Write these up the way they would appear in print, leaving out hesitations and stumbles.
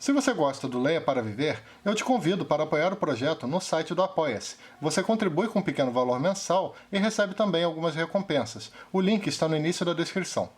Se você gosta do Leia para Viver, eu te convido para apoiar o projeto no site do Apoia-se. Você contribui com um pequeno valor mensal e recebe também algumas recompensas. O link está no início da descrição.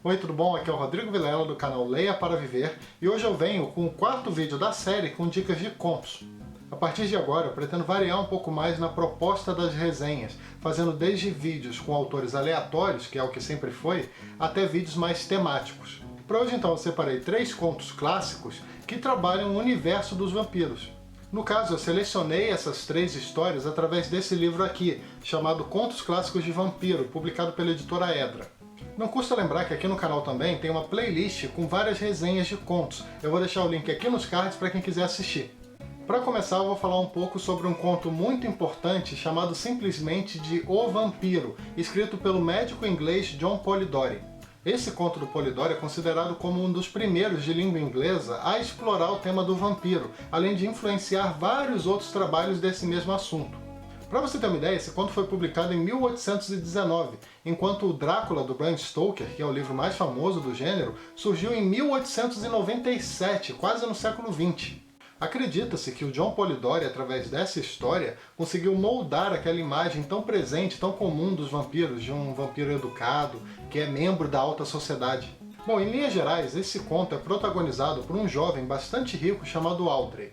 Oi, tudo bom? Aqui é o Rodrigo Vilela do canal Leia para Viver e hoje eu venho com o quarto vídeo da série com dicas de contos. A partir de agora eu pretendo variar um pouco mais na proposta das resenhas, fazendo desde vídeos com autores aleatórios, que é o que sempre foi, até vídeos mais temáticos. Para hoje então eu separei 3 contos clássicos que trabalham o universo dos vampiros. No caso, eu selecionei essas 3 histórias através desse livro aqui, chamado Contos Clássicos de Vampiro, publicado pela editora Edra. Não custa lembrar que aqui no canal também tem uma playlist com várias resenhas de contos. Eu vou deixar o link aqui nos cards para quem quiser assistir. Para começar, eu vou falar um pouco sobre um conto muito importante chamado simplesmente de O Vampiro, escrito pelo médico inglês John Polidori. Esse conto do Polidori é considerado como um dos primeiros de língua inglesa a explorar o tema do vampiro, além de influenciar vários outros trabalhos desse mesmo assunto. Para você ter uma ideia, esse conto foi publicado em 1819, enquanto o Drácula do Bram Stoker, que é o livro mais famoso do gênero, surgiu em 1897, quase no século XX. Acredita-se que o John Polidori, através dessa história, conseguiu moldar aquela imagem tão presente, tão comum dos vampiros, de um vampiro educado, que é membro da alta sociedade. Bom, em linhas gerais, esse conto é protagonizado por um jovem bastante rico chamado Audrey.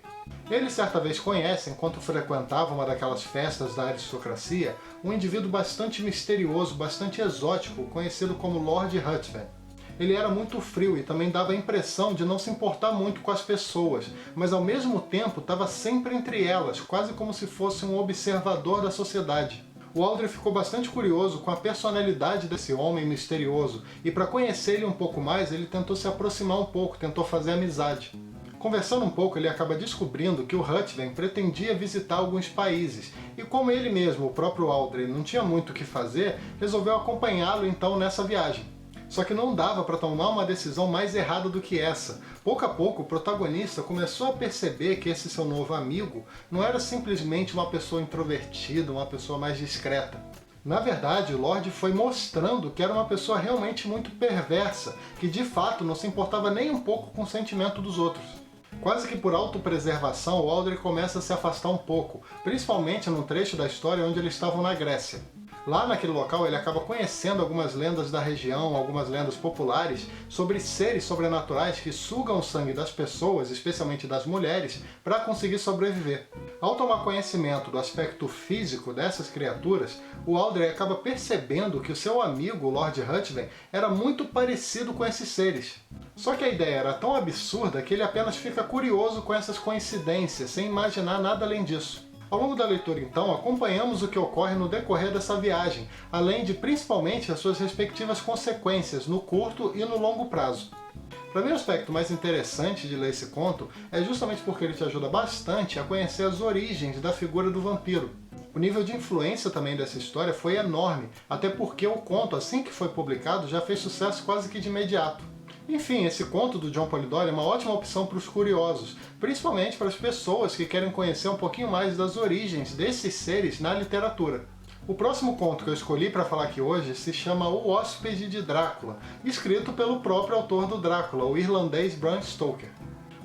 Ele certa vez conhece, enquanto frequentava uma daquelas festas da aristocracia, um indivíduo bastante misterioso, bastante exótico, conhecido como Lord Ruthven. Ele era muito frio e também dava a impressão de não se importar muito com as pessoas, mas ao mesmo tempo estava sempre entre elas, quase como se fosse um observador da sociedade. O Audrey ficou bastante curioso com a personalidade desse homem misterioso, e para conhecer ele um pouco mais, ele tentou se aproximar um pouco, tentou fazer amizade. Conversando um pouco, ele acaba descobrindo que o Ruthven pretendia visitar alguns países, e como ele mesmo, o próprio Audrey, não tinha muito o que fazer, resolveu acompanhá-lo então nessa viagem. Só que não dava para tomar uma decisão mais errada do que essa. Pouco a pouco, o protagonista começou a perceber que esse seu novo amigo não era simplesmente uma pessoa introvertida, uma pessoa mais discreta. Na verdade, o Lord foi mostrando que era uma pessoa realmente muito perversa, que de fato não se importava nem um pouco com o sentimento dos outros. Quase que por autopreservação, o Audrey começa a se afastar um pouco, principalmente num trecho da história onde eles estavam na Grécia. Lá naquele local ele acaba conhecendo algumas lendas da região, algumas lendas populares, sobre seres sobrenaturais que sugam o sangue das pessoas, especialmente das mulheres, para conseguir sobreviver. Ao tomar conhecimento do aspecto físico dessas criaturas, o Audrey acaba percebendo que o seu amigo, o Lord Ruthven, era muito parecido com esses seres. Só que a ideia era tão absurda que ele apenas fica curioso com essas coincidências, sem imaginar nada além disso. Ao longo da leitura, então, acompanhamos o que ocorre no decorrer dessa viagem, além de, principalmente, as suas respectivas consequências no curto e no longo prazo. Para mim, o aspecto mais interessante de ler esse conto é justamente porque ele te ajuda bastante a conhecer as origens da figura do vampiro. O nível de influência também dessa história foi enorme, até porque o conto, assim que foi publicado, já fez sucesso quase que de imediato. Enfim, esse conto do John Polidori é uma ótima opção para os curiosos, principalmente para as pessoas que querem conhecer um pouquinho mais das origens desses seres na literatura. O próximo conto que eu escolhi para falar aqui hoje se chama O Hóspede de Drácula, escrito pelo próprio autor do Drácula, o irlandês Bram Stoker.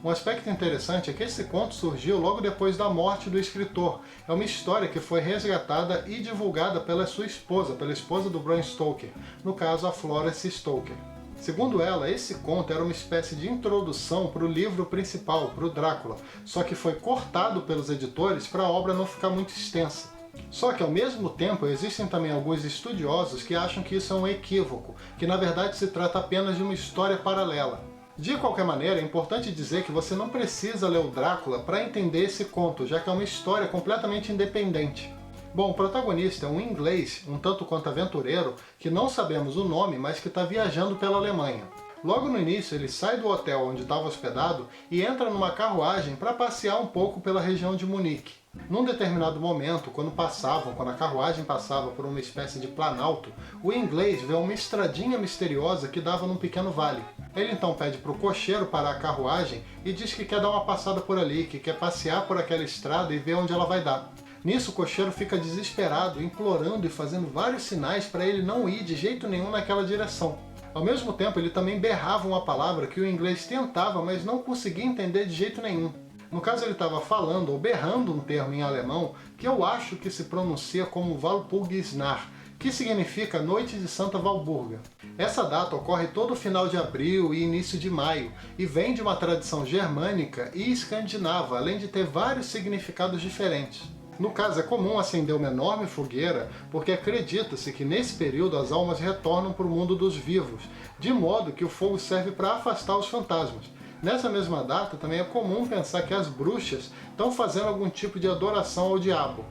Um aspecto interessante é que esse conto surgiu logo depois da morte do escritor. É uma história que foi resgatada e divulgada pela sua esposa, pela esposa do Bram Stoker, no caso a Florence Stoker. Segundo ela, esse conto era uma espécie de introdução para o livro principal, para o Drácula, só que foi cortado pelos editores para a obra não ficar muito extensa. Só que ao mesmo tempo existem também alguns estudiosos que acham que isso é um equívoco, que na verdade se trata apenas de uma história paralela. De qualquer maneira, é importante dizer que você não precisa ler o Drácula para entender esse conto, já que é uma história completamente independente. Bom, o protagonista é um inglês, um tanto quanto aventureiro, que não sabemos o nome, mas que está viajando pela Alemanha. Logo no início, ele sai do hotel onde estava hospedado e entra numa carruagem para passear um pouco pela região de Munique. Num determinado momento, quando a carruagem passava por uma espécie de planalto, o inglês vê uma estradinha misteriosa que dava num pequeno vale. Ele então pede para o cocheiro parar a carruagem e diz que quer dar uma passada por ali, que quer passear por aquela estrada e ver onde ela vai dar. Nisso, o cocheiro fica desesperado, implorando e fazendo vários sinais para ele não ir de jeito nenhum naquela direção. Ao mesmo tempo, ele também berrava uma palavra que o inglês tentava, mas não conseguia entender de jeito nenhum. No caso, ele estava falando ou berrando um termo em alemão que eu acho que se pronuncia como Walpurgisnacht, que significa Noite de Santa Walburga. Essa data ocorre todo final de abril e início de maio e vem de uma tradição germânica e escandinava, além de ter vários significados diferentes. No caso, é comum acender uma enorme fogueira porque acredita-se que nesse período as almas retornam para o mundo dos vivos, de modo que o fogo serve para afastar os fantasmas. Nessa mesma data, também é comum pensar que as bruxas estão fazendo algum tipo de adoração ao diabo.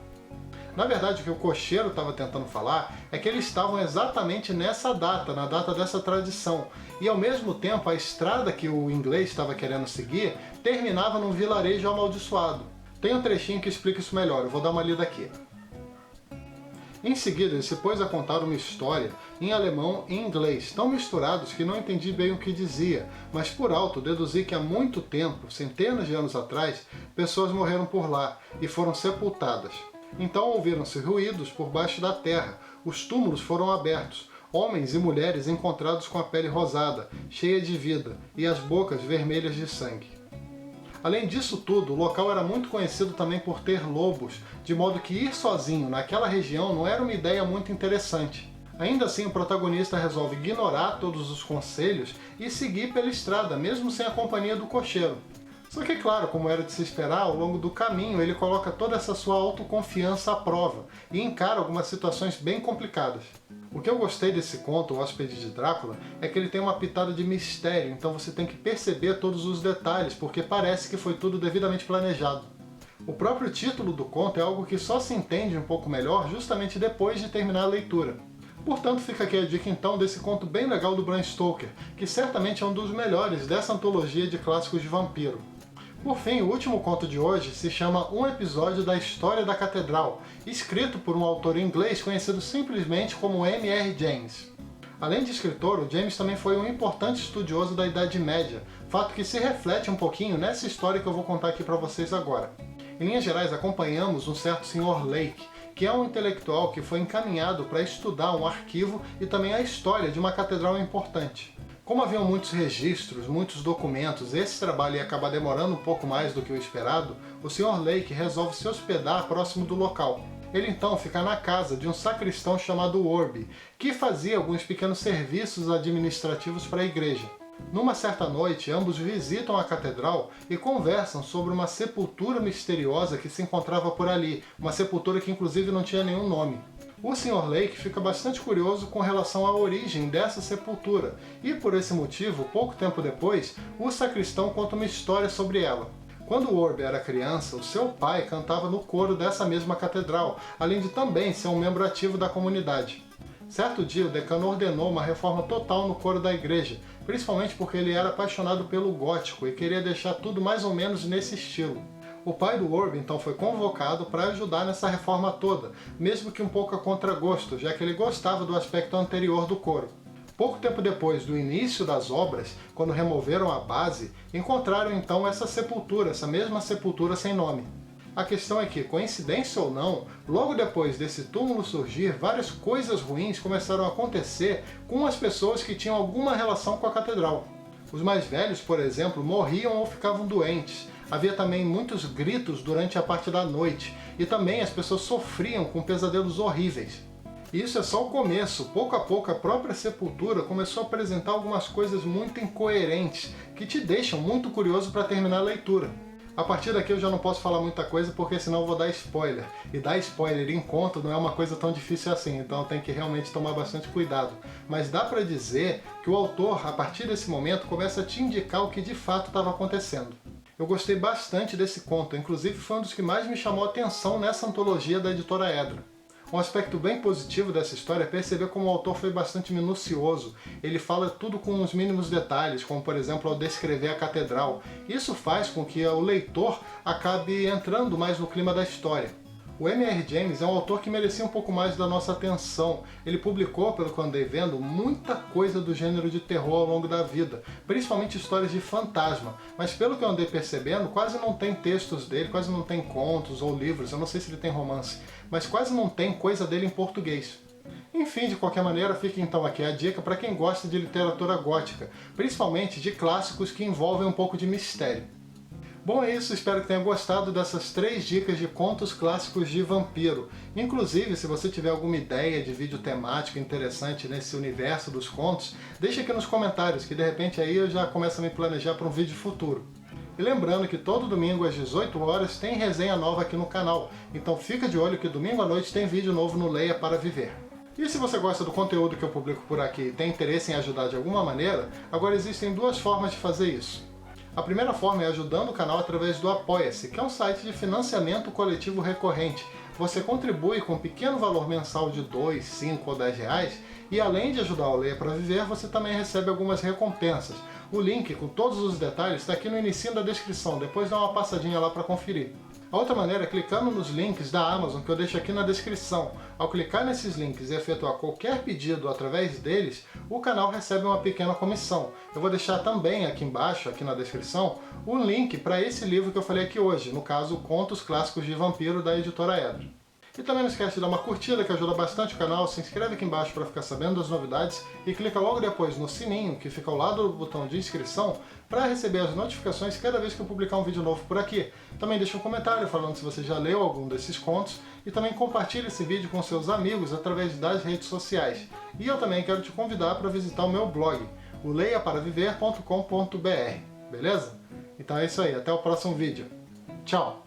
Na verdade, o que o cocheiro estava tentando falar é que eles estavam exatamente nessa data, na data dessa tradição, e ao mesmo tempo a estrada que o inglês estava querendo seguir terminava num vilarejo amaldiçoado. Tem um trechinho que explica isso melhor, eu vou dar uma lida aqui. Em seguida, ele se pôs a contar uma história em alemão e inglês, tão misturados que não entendi bem o que dizia, mas por alto deduzi que há muito tempo, centenas de anos atrás, pessoas morreram por lá e foram sepultadas. Então ouviram-se ruídos por baixo da terra, os túmulos foram abertos, homens e mulheres encontrados com a pele rosada, cheia de vida, e as bocas vermelhas de sangue. Além disso tudo, o local era muito conhecido também por ter lobos, de modo que ir sozinho naquela região não era uma ideia muito interessante. Ainda assim, o protagonista resolve ignorar todos os conselhos e seguir pela estrada, mesmo sem a companhia do cocheiro. Só que, claro, como era de se esperar, ao longo do caminho ele coloca toda essa sua autoconfiança à prova e encara algumas situações bem complicadas. O que eu gostei desse conto, O Hóspede de Drácula, é que ele tem uma pitada de mistério, então você tem que perceber todos os detalhes, porque parece que foi tudo devidamente planejado. O próprio título do conto é algo que só se entende um pouco melhor justamente depois de terminar a leitura. Portanto, fica aqui a dica então desse conto bem legal do Bram Stoker, que certamente é um dos melhores dessa antologia de clássicos de vampiro. Por fim, o último conto de hoje se chama Um Episódio da História da Catedral, escrito por um autor inglês conhecido simplesmente como M.R. James. Além de escritor, o James também foi um importante estudioso da Idade Média, fato que se reflete um pouquinho nessa história que eu vou contar aqui para vocês agora. Em linhas gerais, acompanhamos um certo Sr. Lake, que é um intelectual que foi encaminhado para estudar um arquivo e também a história de uma catedral importante. Como haviam muitos registros, muitos documentos, esse trabalho ia acabar demorando um pouco mais do que o esperado, o Sr. Lake resolve se hospedar próximo do local. Ele então fica na casa de um sacristão chamado Orby, que fazia alguns pequenos serviços administrativos para a igreja. Numa certa noite, ambos visitam a catedral e conversam sobre uma sepultura misteriosa que se encontrava por ali, uma sepultura que inclusive não tinha nenhum nome. O Sr. Lake fica bastante curioso com relação à origem dessa sepultura, e por esse motivo, pouco tempo depois, o sacristão conta uma história sobre ela. Quando Orby era criança, o seu pai cantava no coro dessa mesma catedral, além de também ser um membro ativo da comunidade. Certo dia, o decano ordenou uma reforma total no coro da igreja, principalmente porque ele era apaixonado pelo gótico e queria deixar tudo mais ou menos nesse estilo. O pai do Orby então foi convocado para ajudar nessa reforma toda, mesmo que um pouco a contragosto, já que ele gostava do aspecto anterior do coro. Pouco tempo depois do início das obras, quando removeram a base, encontraram então essa mesma sepultura sem nome. A questão é que, coincidência ou não, logo depois desse túmulo surgir, várias coisas ruins começaram a acontecer com as pessoas que tinham alguma relação com a catedral. Os mais velhos, por exemplo, morriam ou ficavam doentes. Havia também muitos gritos durante a parte da noite, e também as pessoas sofriam com pesadelos horríveis. E isso é só o começo. Pouco a pouco a própria sepultura começou a apresentar algumas coisas muito incoerentes, que te deixam muito curioso para terminar a leitura. A partir daqui eu já não posso falar muita coisa porque senão eu vou dar spoiler. E dar spoiler em conto não é uma coisa tão difícil assim, então tem que realmente tomar bastante cuidado. Mas dá para dizer que o autor, a partir desse momento, começa a te indicar o que de fato estava acontecendo. Eu gostei bastante desse conto, inclusive foi um dos que mais me chamou a atenção nessa antologia da editora Edra. Um aspecto bem positivo dessa história é perceber como o autor foi bastante minucioso. Ele fala tudo com os mínimos detalhes, como por exemplo ao descrever a catedral. Isso faz com que o leitor acabe entrando mais no clima da história. O M.R. James é um autor que merecia um pouco mais da nossa atenção. Ele publicou, pelo que eu andei vendo, muita coisa do gênero de terror ao longo da vida, principalmente histórias de fantasma. Mas pelo que eu andei percebendo, quase não tem textos dele, quase não tem contos ou livros, eu não sei se ele tem romance, mas quase não tem coisa dele em português. Enfim, de qualquer maneira, fica então aqui a dica para quem gosta de literatura gótica, principalmente de clássicos que envolvem um pouco de mistério. Bom, é isso, espero que tenha gostado dessas 3 dicas de contos clássicos de vampiro. Inclusive, se você tiver alguma ideia de vídeo temático interessante nesse universo dos contos, deixa aqui nos comentários, que de repente aí eu já começo a me planejar para um vídeo futuro. E lembrando que todo domingo às 18 horas tem resenha nova aqui no canal, então fica de olho que domingo à noite tem vídeo novo no Leia para Viver. E se você gosta do conteúdo que eu publico por aqui e tem interesse em ajudar de alguma maneira, agora existem 2 formas de fazer isso. A primeira forma é ajudando o canal através do Apoia-se, que é um site de financiamento coletivo recorrente. Você contribui com um pequeno valor mensal de 2, 5 ou 10 reais e além de ajudar o Leia para Viver, você também recebe algumas recompensas. O link com todos os detalhes está aqui no início da descrição, depois dá uma passadinha lá para conferir. A outra maneira é clicando nos links da Amazon que eu deixo aqui na descrição. Ao clicar nesses links e efetuar qualquer pedido através deles, o canal recebe uma pequena comissão. Eu vou deixar também aqui embaixo, aqui na descrição, o link para esse livro que eu falei aqui hoje, no caso Contos Clássicos de Vampiro, da editora Edra. E também não esquece de dar uma curtida que ajuda bastante o canal, se inscreve aqui embaixo para ficar sabendo das novidades e clica logo depois no sininho que fica ao lado do botão de inscrição para receber as notificações cada vez que eu publicar um vídeo novo por aqui. Também deixa um comentário falando se você já leu algum desses contos e também compartilhe esse vídeo com seus amigos através das redes sociais. E eu também quero te convidar para visitar o meu blog, o leiaparaviver.com.br, beleza? Então é isso aí, até o próximo vídeo. Tchau!